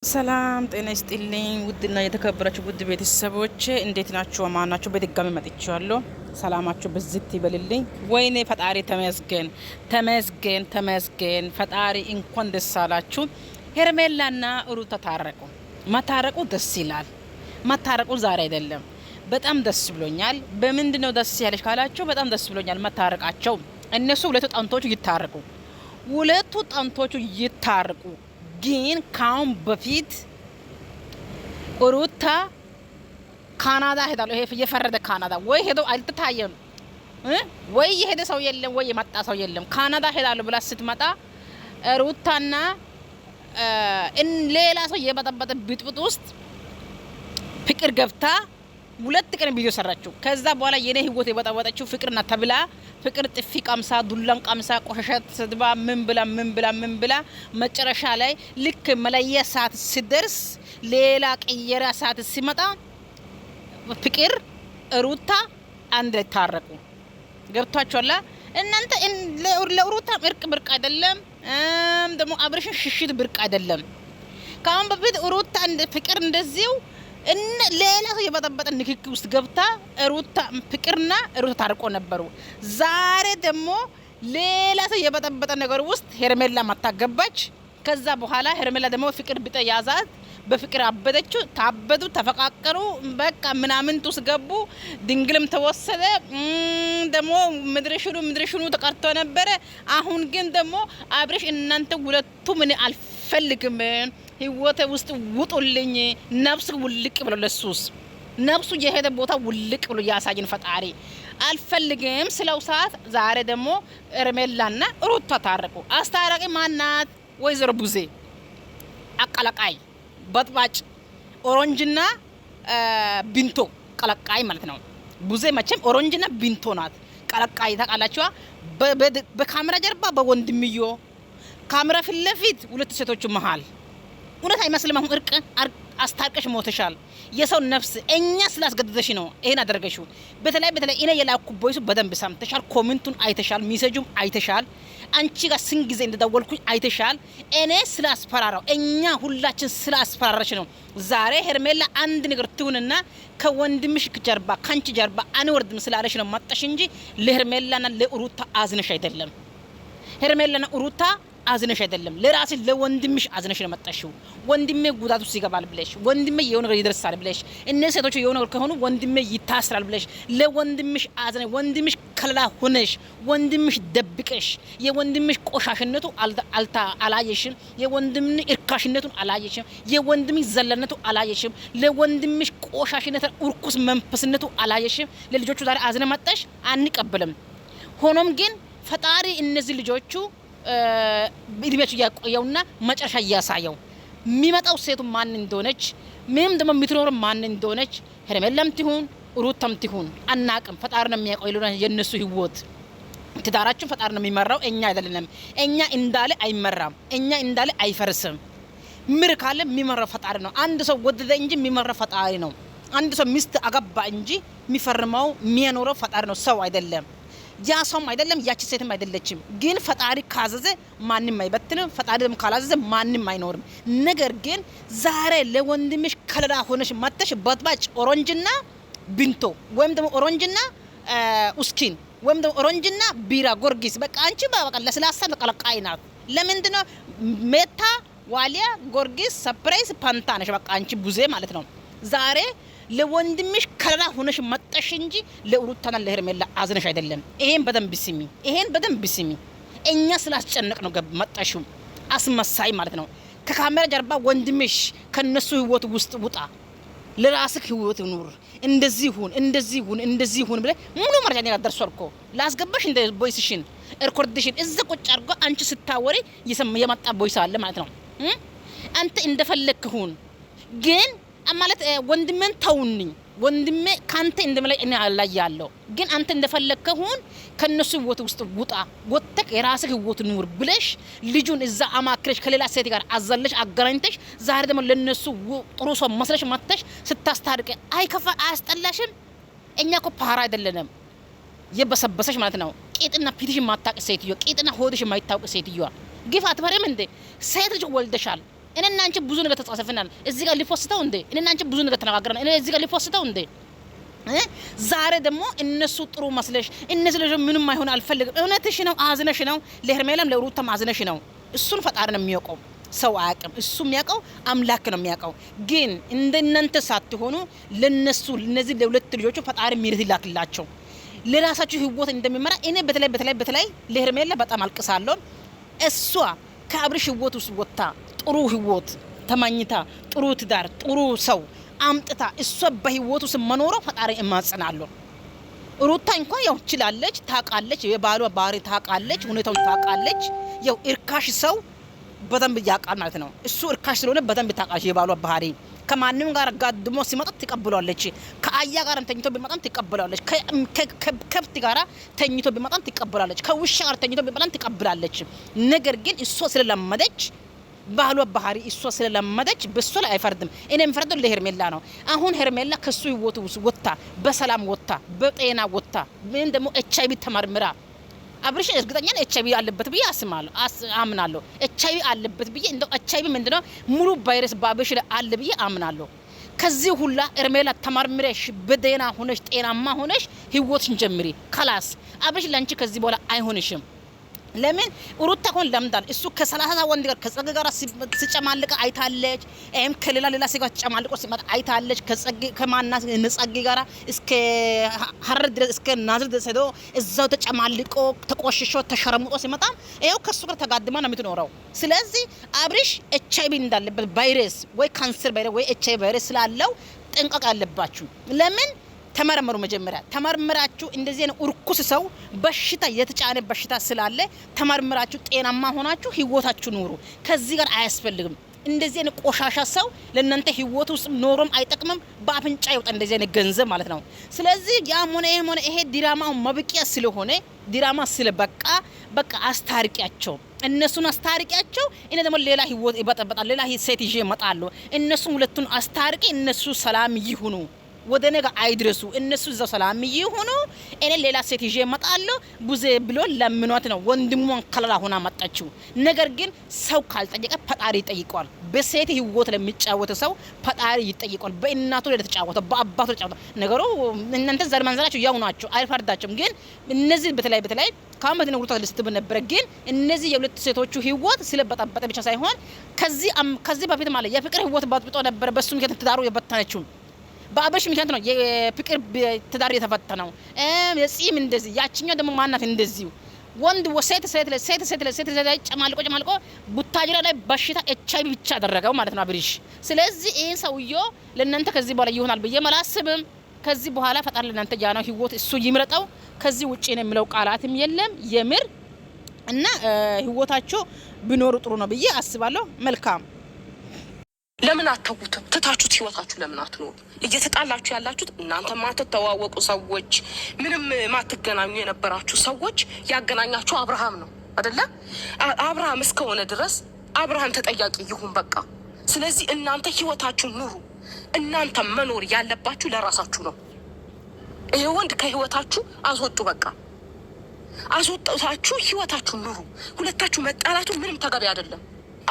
ሰላም ጤና ይስጥልኝ ውድና የተከበራችሁ ውድ ቤተሰቦቼ እንዴት ናችሁ? ማናችሁ? በድጋሚ መጥቻለሁ። ሰላማችሁ በዝት ይበልልኝ። ወይኔ ፈጣሪ ተመስገን ተመስገን ተመስገን። ፈጣሪ እንኳን ደስ አላችሁ። ሄርሜላና ሩታ ታረቁ። መታረቁ ደስ ይላል። መታረቁ ዛሬ አይደለም። በጣም ደስ ብሎኛል። በምንድነው ደስ ያለሽ ካላችሁ በጣም ደስ ብሎኛል መታረቃቸው። እነሱ ሁለቱ ጣንቶቹ ይታረቁ። ሁለቱ ጣንቶቹ ይታረቁ። ግን ካሁን በፊት ሩታ ካናዳ ሄዳለሁ። ይሄ የፈረደ ካናዳ ወይ ሄዶ አልተታየም ወይ የሄደ ሰው የለም ወይ የመጣ ሰው የለም። ካናዳ ሄዳለሁ ብላ ስትመጣ ሩታና ሌላ ሰው የበጠበጠ ብጥብጥ ውስጥ ፍቅር ገብታ ሁለት ቀን ቪዲዮ ሰራችሁ። ከዛ በኋላ የኔ ህይወት የበጠበጠችው ፍቅርና ተብላ ፍቅር ጥፊ ቀምሳ ዱላን ቀምሳ ቆሻሻት ሰድባ ምን ብላ መጨረሻ ላይ ልክ መለያ ሰዓት ሲደርስ ሌላ ቀየራ ሰዓት ሲመጣ ፍቅር ሩታ አንድ ታረቁ። ገብቷችኋል? እናንተ ለሩታ እርቅ ብርቅ አይደለም፣ ደግሞ አብረሽን ሽሽት ብርቅ አይደለም። ካሁን በፊት ሩታ ፍቅር እንደዚው ሌላ ሰው የበጠበጠ ንክኪ ውስጥ ገብታ ሩታ ፍቅርና ሩታ ታርቆ ነበሩ። ዛሬ ደግሞ ሌላ ሰው የበጠበጠ ነገር ውስጥ ሄርሜላ ማታገባች። ከዛ በኋላ ሄርሜላ ደግሞ ፍቅር ቢጠ ያዛት፣ በፍቅር አበደችው። ታበዱ፣ ተፈቃቀሩ፣ በቃ ምናምን ውስጥ ገቡ። ድንግልም ተወሰደ። ደግሞ ምድርሽኑ ተቀርቶ ነበረ። አሁን ግን ደግሞ አብረሽ እናንተ ሁለቱ ምን አልፈልግም ህይወቴ ውስጥ ውጡልኝ፣ ነፍስ ውልቅ ብሎ ለሱስ ነፍሱ የሄደ ቦታ ውልቅ ብሎ ያሳየን ፈጣሪ አልፈልግም ስለው ሰዓት ዛሬ ደግሞ ሄርሜላና ሩታ ታረቁ። አስታራቂ ማናት? ወይዘሮ ቡዜ አቀለቃይ በጥባጭ ኦሮንጅና ቢንቶ ቀለቃይ ማለት ነው። ቡዜ መቼም ኦሮንጅና ቢንቶ ናት። ቀለቃይ ታውቃላችሁ። በካሜራ ጀርባ በወንድምዮ ካሜራ ፊት ለፊት ሁለት ሴቶች መሃል እውነት አይመስልም። አሁን እርቅ አስታርቀሽ ሞተሻል። የሰው ነፍስ እኛ ስላስገደደሽ ነው ይሄን አደረገሽው። በተለይ እኔ የላኩ ቦይሱ በደንብ ሰምተሻል። ኮሜንቱን አይተሻል። ሚሴጁም አይተሻል። አንቺ ጋር ስንት ጊዜ እንደደወልኩኝ አይተሻል። እኔ ስላስፈራራው እኛ ሁላችን ስላስፈራራሽ ነው። ዛሬ ሄርሜላ አንድ ነገር ትሁንና ከወንድምሽ ጀርባ ካንቺ ጀርባ አንወርድም ስላለሽ ነው መጣሽ እንጂ ለሄርሜላና ለሩታ አዝነሽ አይደለም። ሄርሜላና ሩታ አዝነሽ አይደለም። ለራስሽ ለወንድምሽ አዝነሽ ነው መጣሽው። ወንድሜ ጉዳቱ ሲገባል ብለሽ ወንድሜ የሆነ ነገር ይደርሳል ብለሽ እነዚህ ሴቶች የሆነ ነገር ከሆኑ ወንድሜ ይታስራል ብለሽ ለወንድምሽ አዝነሽ ወንድምሽ ከለላ ሆነሽ ወንድምሽ ደብቀሽ የወንድምሽ ቆሻሽነቱ አላየሽም። የወንድምሽ እርካሽነቱን አላየሽም። የወንድምሽ ዘለነቱ አላየሽም። ለወንድምሽ ቆሻሽነት እርኩስ መንፈስነቱ አላየሽም። ለልጆቹ ዛሬ አዝነ መጣሽ። አንቀበልም። ሆኖም ግን ፈጣሪ እነዚህ ልጆቹ እድሜያቸው ያቆየውና መጨረሻ ያሳየው የሚመጣው ሴቱ ማን እንደሆነች ምንም ደግሞ የምትኖረው ማን እንደሆነች ሄርሜላም ትሁን ሩታም ትሁን አናቅም። ፈጣሪ ነው የሚያቆየው የነሱ ህይወት። ትዳራችን ፈጣሪ ነው የሚመራው፣ እኛ አይደለንም። እኛ እንዳለ አይመራም፣ እኛ እንዳለ አይፈርስም። ምር ካለ የሚመራው ፈጣሪ ነው። አንድ ሰው ወደደ እንጂ የሚመራው ፈጣሪ ነው። አንድ ሰው ሚስት አገባ እንጂ የሚፈርመው የሚያኖረው ፈጣሪ ነው፣ ሰው አይደለም። ያ ሰውም አይደለም፣ ያቺ ሴትም አይደለችም። ግን ፈጣሪ ካዘዘ ማንም አይበትንም። ፈጣሪ ደግሞ ካላዘዘ ማንም አይኖርም። ነገር ግን ዛሬ ለወንድምሽ ከለላ ሆነሽ መተሽ በጥባጭ ኦሮንጅና ቢንቶ ወይም ደግሞ ኦሮንጅና ኡስኪን ወይም ደግሞ ኦሮንጅና ቢራ ጎርጊስ በቃ አንቺ በቃ ለስላሳ ቀለቃይ ናት። ለምንድነው ሜታ ዋሊያ ጎርጊስ ሰፕራይዝ ፓንታ ነሽ? በቃ አንቺ ቡዜ ማለት ነው። ዛሬ ለወንድምሽ ከለላ ሆነሽ መጣሽ እንጂ ለሩታና ለሄርሜላ አዝነሽ አይደለም። ይሄን በደንብ ስሚ። እኛ ስላስጨነቅ ነው መጣሽ። አስመሳይ ማለት ነው። ከካሜራ ጀርባ ወንድምሽ ከነሱ ህይወት ውስጥ ውጣ፣ ለራስህ ህይወት ኑር፣ እንደዚህ ሁን ብለ ሙሉ መረጃ ነው ያደርሷል እኮ ላስገባሽ እንደ ቦይስሽን ሪኮርድሽን እዛ ቁጭ አድርጎ አንቺ ስታወሪ የመጣ ቦይስ አለ ማለት ነው። አንተ እንደፈለክ ሁን ግን ማለት ወንድሜን ተውንኝ። ወንድሜ ካንተ እንደመላይ እኔ አላይ ያለው ግን አንተ እንደፈለከ ሁን፣ ከነሱ ህይወት ውስጥ ውጣ፣ ወጥተህ የራስህ ህይወት ኑር ብለሽ ልጁን እዛ አማክረሽ ከሌላ ሴት ጋር አዘለሽ አገናኝተሽ ዛሬ ደግሞ ለነሱ ጥሩ ሰው መስለሽ መጥተሽ ስታስታርቀ አይከፋ አያስጠላሽም? እኛ እኮ ፓራ አይደለንም የበሰበሰሽ ማለት ነው። ቂጥና ፊትሽ ማታቅ ሴትዮ፣ ቂጥና ሆድሽ ማይታወቅ ሴትዮ ግፍ አትበረም እንዴ? ሴት ልጅ ወልደሻል። እኔና አንቺ ብዙ ነገር ተጻጽፈናል። እዚህ ጋር ሊፎስተው እንዴ እኔና አንቺ ብዙ ነገር ተነጋግረናል። እኔ እዚህ ጋር ሊፎስተው እንዴ ዛሬ ደግሞ እነሱ ጥሩ መስለሽ እነዚህ ልጅ ምንም አይሆን አልፈልግም። እውነትሽ ነው፣ አዝነሽ ነው። ለሄርሜላም ለሩታም አዝነሽ ነው። እሱን ፈጣሪ ነው የሚያውቀው፣ ሰው አያውቅም። እሱ የሚያውቀው አምላክ ነው የሚያውቀው። ግን እንደናንተ ሳትሆኑ ለነሱ እነዚህ ለሁለት ልጆቹ ፈጣሪ ምሕረት ይላክላቸው ለራሳችሁ ህይወት እንደሚመራ እኔ በተለይ ለሄርሜላ በጣም አልቅሳለሁ። እሷ ከአብርሽ ህይወት ውስጥ ወጣ ጥሩ ህይወት ተማኝታ ጥሩ ትዳር ጥሩ ሰው አምጥታ እሷ በህይወቱ መኖሯ ፈጣሪ እማጽናለሁ። ሩታ እንኳን ያው ችላለች፣ ታውቃለች፣ የባሏ ባህሪ ታውቃለች፣ ሁኔታውን ታውቃለች። ያው እርካሽ ሰው በደንብ ያውቃል ማለት ነው። እሱ እርካሽ ስለሆነ በደንብ ታውቃለች የባሏ ባህሪ። ከማንም ጋር ጋድሞ ሲመጣ ትቀበላለች። ከአያ ጋር ተኝቶ ቢመጣም ትቀበላለች። ከከብት ጋር ተኝቶ ቢመጣም ትቀበላለች። ከውሻ ጋር ተኝቶ ቢመጣም ትቀበላለች። ነገር ግን እሷ ስለለመደች ባህሏ ባህሪ እሷ ስለለመደች በሷ ላይ አይፈርድም። እኔ የምፈርደው ለሄርሜላ ነው። አሁን ሄርሜላ ከሱ ህይወት ውስጥ ወጣ በሰላም ወጣ በጤና ወጣ ምን ደግሞ ኤችአይቪ ተመርምራ አብርሽ እርግጠኛ ነኝ ኤችአይቪ አለበት ብዬ አምናለሁ። ኤችአይቪ አለበት ብዬ እንደው ኤችአይቪ ምንድነው ሙሉ ቫይረስ በአብርሽ ላይ አለ ብዬ አምናለሁ። ከዚህ ሁላ ሄርሜላ ተመርምረሽ በጤና ሆነሽ ጤናማ ሆነሽ ህይወትሽን ጀምሪ። ካላስ አብርሽ ላንቺ ከዚህ በኋላ አይሆንሽም። ለምን ሩታ ኮን ለምዳል እሱ ከ30 ወንድ ጋር ከጸጋ ጋር ሲጨማልቅ አይታለች። ከሌላ ሴጋ ሲጨማልቆ ሲመጣ አይታለች። ከጸጋ ከማና ንጸጋ ጋር እስከ ሀረር ድረስ እስከ ናዝር ድረስ ሄዶ እዛው ተጨማልቆ ተቆሽሾ ተሸረምጦ ሲመጣ ይሄው ከሱ ጋር ተጋድማ ነው የምትኖረው። ስለዚህ አብርሽ ኤችአይቪ እንዳለበት ቫይረስ ወይ ካንሰር ቫይረስ ወይ ኤችአይቪ ቫይረስ ስላለው ጥንቃቄ አለባችሁ። ለምን ተመርመሩ። መጀመሪያ ተመርምራችሁ እንደዚህ ነው እርኩስ ሰው በሽታ የተጫነ በሽታ ስላለ ተመርምራችሁ ጤናማ ሆናችሁ ህይወታችሁ ኑሩ። ከዚህ ጋር አያስፈልግም። እንደዚህ ነው ቆሻሻ ሰው ለእናንተ ህይወት ውስጥ ኖሮም አይጠቅምም። በአፍንጫ ይወጣ እንደዚህ ነው ገንዘብ ማለት ነው። ስለዚህ ያም ሆነ ይሄ ድራማው መብቂያ ስለሆነ ድራማ ስለበቃ በቃ አስታርቂያቸው፣ እነሱን አስታርቂያቸው። እኔ ደግሞ ሌላ ህይወት ይበጠበጣል፣ ሌላ ሴት ይዤ እመጣለሁ። እነሱን ሁለቱን አስታርቂ፣ እነሱ ሰላም ይሁኑ፣ ወደ ነገ አይድረሱ። እነሱ እዛው ሰላም ይሁኑ። እኔ ሌላ ሴት ይዤ እመጣለሁ ቡዜ ብሎ ለምኗት ነው ወንድሟን ከለላ ሆና መጣችው። ነገር ግን ሰው ካልጠየቀ ፈጣሪ ይጠይቀዋል። በሴት ህይወት ለሚጫወተ ሰው ፈጣሪ ይጠይቀዋል። በእናቱ ለተጫወተ በአባቱ ለተጫወተ ነገሩ እናንተ ዘር መንዘራችሁ ያው ናቸው፣ አይፈርዳቸውም። ግን እነዚህ በተለይ ካመት ነው ሩታ ልስትብ ነበር። ግን እነዚህ የሁለት ሴቶቹ ህይወት ስለበጠበጠ ብቻ ሳይሆን ከዚህ በፊት ማለት የፍቅር ህይወት ባጥብጦ ነበር። በሱ ምክንያት ትዳሩ የበተነችው በአብርሽ ምክንያት ነው የፍቅር ትዳር የተፈተነው። የጺም እንደዚህ ያችኛው ደግሞ ማናት እንደዚህ ወንድ ሴት ጨማልቆ ቡታጅራ ላይ በሽታ ኤችአይቪ ብቻ አደረገው ማለት ነው አብርሽ። ስለዚህ ይሄን ሰውዬው ለእናንተ ከዚህ በኋላ ይሆናል ብዬ አላስብም። ከዚህ በኋላ ፈጣሪ ለእናንተ ያነው ህይወት እሱ ይምረጠው። ከዚህ ውጪ ነው የሚለው ቃላትም የለም የምር እና ህይወታቸው ቢኖሩ ጥሩ ነው ብዬ አስባለሁ። መልካም ለምን አትተውቱም? ትታችሁት ህይወታችሁ ለምን አትኖሩ? እየተጣላችሁ ያላችሁት እናንተ ማትተዋወቁ ሰዎች፣ ምንም ማትገናኙ የነበራችሁ ሰዎች ያገናኛችሁ አብርሃም ነው አይደለ? አብርሃም እስከሆነ ድረስ አብርሃም ተጠያቂ ይሁን በቃ። ስለዚህ እናንተ ህይወታችሁን ኑሩ። እናንተ መኖር ያለባችሁ ለራሳችሁ ነው። ይሄ ወንድ ከህይወታችሁ አስወጡ በቃ። አስወጣታችሁ ህይወታችሁን ኑሩ። ሁለታችሁ መጣላቱ ምንም ተገቢ አይደለም።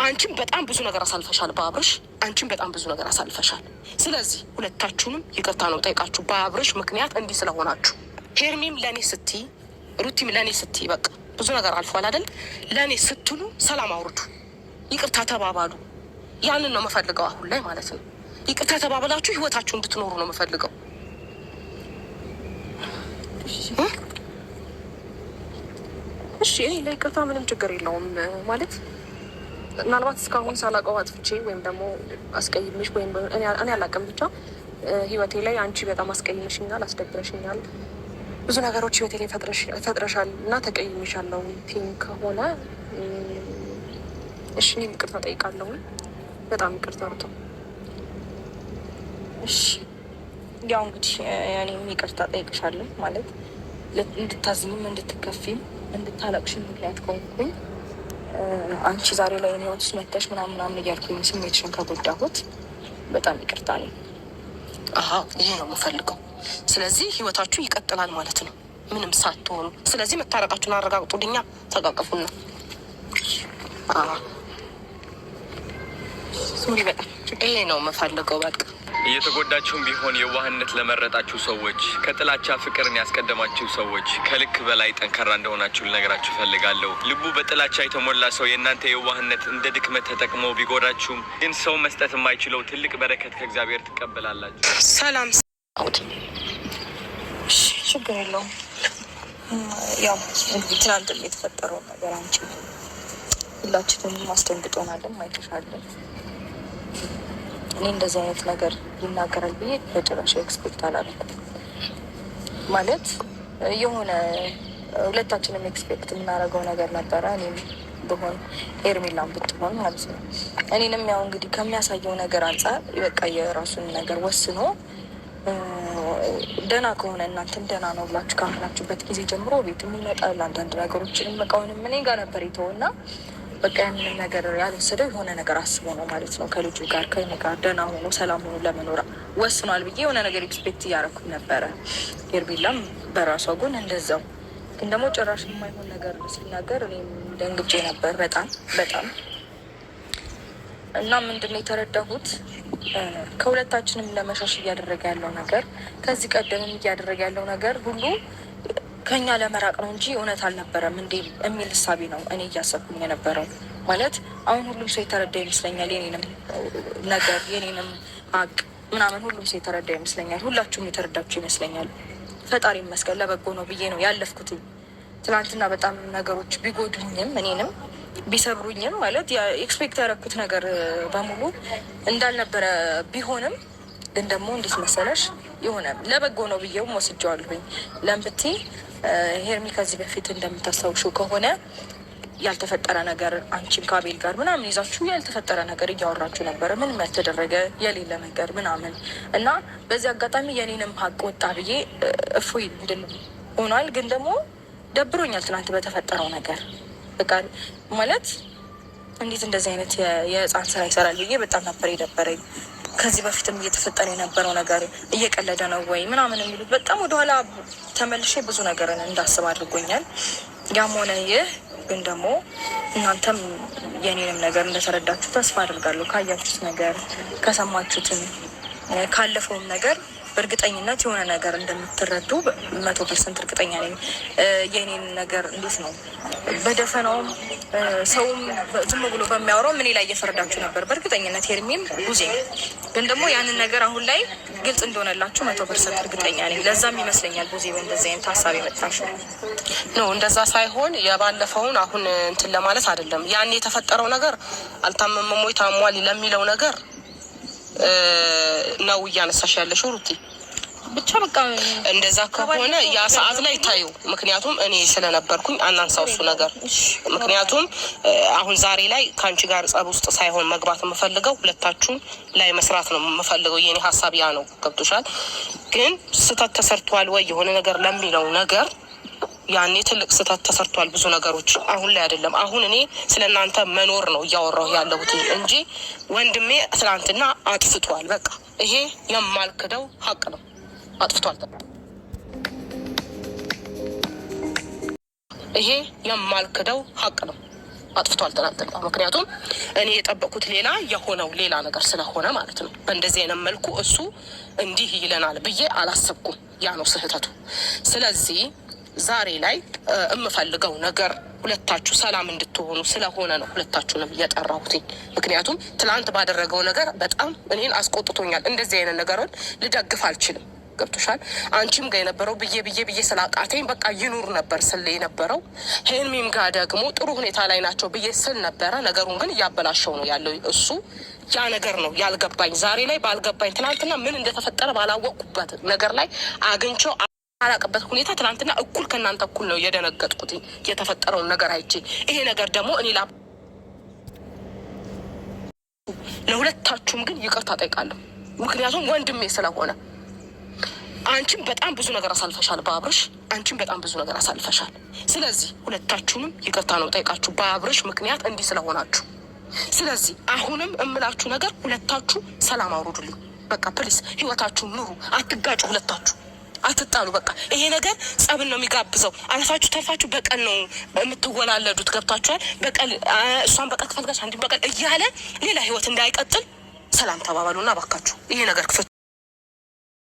አንቺም በጣም ብዙ ነገር አሳልፈሻል በአብርሽ፣ አንቺም በጣም ብዙ ነገር አሳልፈሻል። ስለዚህ ሁለታችሁንም ይቅርታ ነው ጠይቃችሁ በአብርሽ ምክንያት እንዲህ ስለሆናችሁ። ሄርሚም ለኔ ስትይ፣ ሩቲም ለኔ ስትይ በቃ ብዙ ነገር አልፏል አይደል? ለኔ ስትሉ ሰላም አውርዱ፣ ይቅርታ ተባባሉ። ያንን ነው የምፈልገው አሁን ላይ ማለት ነው። ይቅርታ ተባባላችሁ ህይወታችሁ እንድትኖሩ ነው የምፈልገው። እሺ ለይቅርታ ምንም ችግር የለውም ማለት ምናልባት እስካሁን ሳላውቀው አጥፍቼ ወይም ደግሞ አስቀይምሽ ወይም እኔ አላውቅም፣ ብቻ ህይወቴ ላይ አንቺ በጣም አስቀይምሽኛል፣ አስደብረሽኛል፣ ብዙ ነገሮች ህይወቴ ላይ ፈጥረሻል እና ተቀይምሻለሁ ቲንክ ከሆነ እሺ እኔም ይቅርታ ጠይቃለሁ። በጣም ይቅርታ ሩታ። እሺ ያው እንግዲህ እኔም ይቅርታ ጠይቅሻለሁ ማለት እንድታዝኝም እንድትከፊም እንድታለቅሽም ምክንያት ከሆንኩኝ አንቺ ዛሬ ላይ እኔ ወጥስ መተሽ ምናምን እያልኩኝ ስሜትሽን ከጎዳሁት በጣም ይቅርታ ነኝ። ይሄ ነው የምፈልገው። ስለዚህ ህይወታችሁ ይቀጥላል ማለት ነው ምንም ሳትሆኑ። ስለዚህ መታረቃችሁን አረጋግጡልኛ፣ ተቃቀፉና ሶሪ በጣም ይሄ ነው የምፈልገው። በቃ እየተጎዳችሁም ቢሆን የዋህነት ለመረጣችሁ ሰዎች፣ ከጥላቻ ፍቅርን ያስቀደማችሁ ሰዎች ከልክ በላይ ጠንካራ እንደሆናችሁ ልነግራችሁ ፈልጋለሁ። ልቡ በጥላቻ የተሞላ ሰው የእናንተ የዋህነት እንደ ድክመት ተጠቅሞ ቢጎዳችሁም ግን ሰው መስጠት የማይችለው ትልቅ በረከት ከእግዚአብሔር ትቀበላላችሁ። ሰላም ችግር የለውም። ያው ትናንት የተፈጠረው ነገር አንቺ ሁላችንም አስደንግጦናለን፣ አይተሻለን። እኔ እንደዚህ አይነት ነገር ይናገራል ብዬ በጭራሽ ኤክስፔክት አላደረኩም። ማለት የሆነ ሁለታችንም ኤክስፔክት የምናደርገው ነገር ነበረ። እኔም ብሆን ኤርሜላን ብትሆን ማለት ነው። እኔንም ያው እንግዲህ ከሚያሳየው ነገር አንጻር በቃ የራሱን ነገር ወስኖ ደህና ከሆነ እናንተም ደህና ነው ብላችሁ ካመናችሁበት ጊዜ ጀምሮ ቤት ይመጣል። አንዳንድ ነገሮችንም እቃውንም እኔ ጋር ነበር የተወና በቃ ያንን ነገር ያልወሰደው የሆነ ነገር አስቦ ነው ማለት ነው። ከልጁ ጋር ከእኔ ጋር ደህና ሆኖ ሰላም ሆኖ ለመኖር ወስኗል ብዬ የሆነ ነገር ኤክስፔክት እያደረኩኝ ነበረ። ኤርሜላም በራሷ ጎን እንደዛው። ግን ደግሞ ጭራሽ የማይሆን ነገር ሲናገር እኔም ደንግጬ ነበር በጣም በጣም። እና ምንድን ነው የተረዳሁት ከሁለታችንም ለመሻሽ እያደረገ ያለው ነገር ከዚህ ቀደምም እያደረገ ያለው ነገር ሁሉ ከኛ ለመራቅ ነው እንጂ እውነት አልነበረም እንዴ የሚል እሳቤ ነው እኔ እያሰብኩኝ የነበረው። ማለት አሁን ሁሉም ሰው የተረዳ ይመስለኛል። የኔንም ነገር የኔንም ሀቅ ምናምን ሁሉም ሰው የተረዳ ይመስለኛል። ሁላችሁም የተረዳችሁ ይመስለኛል። ፈጣሪ ይመስገን ለበጎ ነው ብዬ ነው ያለፍኩትኝ። ትናንትና በጣም ነገሮች ቢጎዱኝም እኔንም ቢሰብሩኝም ማለት ኤክስፔክት ያደረኩት ነገር በሙሉ እንዳልነበረ ቢሆንም ግን ደግሞ እንዴት መሰለሽ የሆነ ለበጎ ነው ብዬውም ወስጀዋለሁኝ። ለምብቴ ሄርሚ ከዚህ በፊት እንደምታስታውሽው ከሆነ ያልተፈጠረ ነገር አንቺም ከአቤል ጋር ምናምን ይዛችሁ ያልተፈጠረ ነገር እያወራችሁ ነበረ። ምንም ያልተደረገ የሌለ ነገር ምናምን እና በዚህ አጋጣሚ የኔንም ሀቅ ወጣ ብዬ እፎይ እንድል ሆኗል። ግን ደግሞ ደብሮኛል ትናንት በተፈጠረው ነገር። በቃ ማለት እንዴት እንደዚህ አይነት የህፃን ስራ ይሰራል ብዬ በጣም ነበር የደበረኝ። ከዚህ በፊትም እየተፈጠረ የነበረው ነገር እየቀለደ ነው ወይ ምናምን የሚሉት በጣም ወደኋላ ተመልሼ ብዙ ነገርን እንዳስብ አድርጎኛል። ያም ሆነ ይህ ግን ደግሞ እናንተም የኔንም ነገር እንደተረዳችሁ ተስፋ አድርጋለሁ። ካያችሁት ነገር ከሰማችሁትም ካለፈውም ነገር በእርግጠኝነት የሆነ ነገር እንደምትረዱ 100% እርግጠኛ ነኝ። የኔን ነገር እንዴት ነው በደፈናውም ሰውም ዝም ብሎ በሚያወራው ምን ላይ እየፈረዳችሁ ነበር በእርግጠኝነት ሄርሜም ጉዜ። ግን ደግሞ ያንን ነገር አሁን ላይ ግልጽ እንደሆነላችሁ 100% እርግጠኛ ነኝ። ለዛም ይመስለኛል ጉዜ በእንደዚህ አይነት ሀሳብ የመጣሽ ነው። እንደዛ ሳይሆን የባለፈውን አሁን እንትን ለማለት አይደለም። ያን የተፈጠረው ነገር አልታመመም ወይ ታሟል ለሚለው ነገር ነው እያነሳሽ ያለሽ ሩቲ። ብቻ በቃ እንደዛ ከሆነ ያ ሰዓት ላይ ታዩ። ምክንያቱም እኔ ስለነበርኩኝ አናንሳው እሱ ነገር። ምክንያቱም አሁን ዛሬ ላይ ከአንቺ ጋር ጸብ ውስጥ ሳይሆን መግባት የምፈልገው ሁለታችሁን ላይ መስራት ነው የምፈልገው። የኔ ሀሳብ ያ ነው። ገብቶሻል? ግን ስህተት ተሰርቷል ወይ የሆነ ነገር ለሚለው ነገር ያኔ ትልቅ ስህተት ተሰርቷል። ብዙ ነገሮች አሁን ላይ አይደለም። አሁን እኔ ስለ እናንተ መኖር ነው እያወራሁ ያለሁት እንጂ ወንድሜ ትናንትና አጥፍቷል። በቃ ይሄ የማልክደው ሀቅ ነው። አጥፍቷል። ይሄ የማልክደው ሀቅ ነው። አጥፍቷል ትናንትና። ምክንያቱም እኔ የጠበቁት ሌላ የሆነው ሌላ ነገር ስለሆነ ማለት ነው። በእንደዚህ አይነት መልኩ እሱ እንዲህ ይለናል ብዬ አላሰብኩም። ያ ነው ስህተቱ። ስለዚህ ዛሬ ላይ የምፈልገው ነገር ሁለታችሁ ሰላም እንድትሆኑ ስለሆነ ነው ሁለታችሁንም እየጠራሁትኝ። ምክንያቱም ትላንት ባደረገው ነገር በጣም እኔን አስቆጥቶኛል። እንደዚህ አይነት ነገርን ልደግፍ አልችልም። ገብቶሻል? አንቺም ጋር የነበረው ብዬ ስላቃተኝ በቃ ይኑር ነበር ስል የነበረው። ሄርሜም ጋር ደግሞ ጥሩ ሁኔታ ላይ ናቸው ብዬ ስል ነበረ። ነገሩን ግን እያበላሸው ነው ያለው እሱ። ያ ነገር ነው ያልገባኝ። ዛሬ ላይ ባልገባኝ ትናንትና ምን እንደተፈጠረ ባላወቅኩበት ነገር ላይ አግኝቼው አላቅበት ሁኔታ ትናንትና እኩል ከእናንተ እኩል ነው የደነገጥኩት የተፈጠረውን ነገር አይቼ። ይሄ ነገር ደግሞ እኔ ለሁለታችሁም ግን ይቅርታ ጠይቃለሁ። ምክንያቱም ወንድሜ ስለሆነ አንቺም በጣም ብዙ ነገር አሳልፈሻል በአብርሽ፣ አንቺም በጣም ብዙ ነገር አሳልፈሻል። ስለዚህ ሁለታችሁንም ይቅርታ ነው ጠይቃችሁ በአብርሽ ምክንያት እንዲህ ስለሆናችሁ። ስለዚህ አሁንም እምላችሁ ነገር ሁለታችሁ ሰላም አውርዱልኝ። በቃ ፕሊስ ህይወታችሁን ኑሩ፣ አትጋጩ ሁለታችሁ። አትጣሉ። በቃ ይሄ ነገር ጸብን ነው የሚጋብዘው። አልፋችሁ ተርፋችሁ በቀል ነው የምትወላለዱት። ገብታችኋል? በቀል እሷን በቀል ትፈልጋች አንቺን በቀል እያለ ሌላ ህይወት እንዳይቀጥል ሰላም ተባባሉና ባካችሁ ይሄ ነገር ክፍት